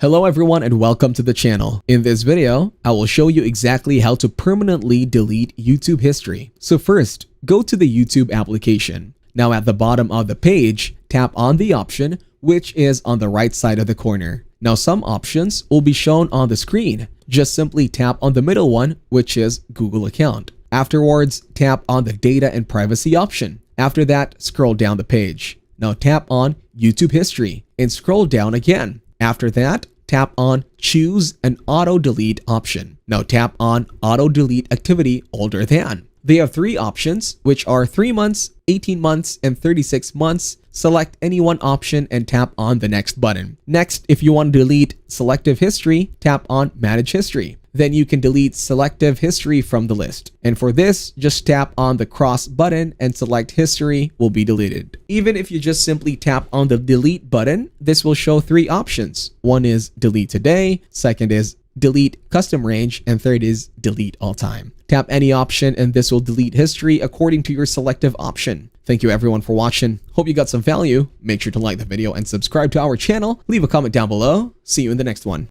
Hello everyone and welcome to the channel. In this video, I will show you exactly how to permanently delete YouTube history. So first, go to the YouTube application. Now at the bottom of the page, tap on the option which is on the right side of the corner. Now some options will be shown on the screen. Just simply tap on the middle one, which is Google account. Afterwards, tap on the data and privacy option. After that, scroll down the page. Now tap on YouTube history and scroll down again. After that, tap on choose an auto delete option. Now tap on auto delete activity older than. They have three options, which are 3 months, 18 months, and 36 months. Select any one option and tap on the next button. Next, if you want to delete selective history, tap on manage history. Then you can delete selective history from the list. And for this, just tap on the cross button and select history will be deleted. Even if you just simply tap on the delete button, this will show three options. One is delete today, second is delete custom range, and third is delete all time. Tap any option and this will delete history according to your selective option. Thank you everyone for watching. Hope you got some value. Make sure to like the video and subscribe to our channel. Leave a comment down below. See you in the next one.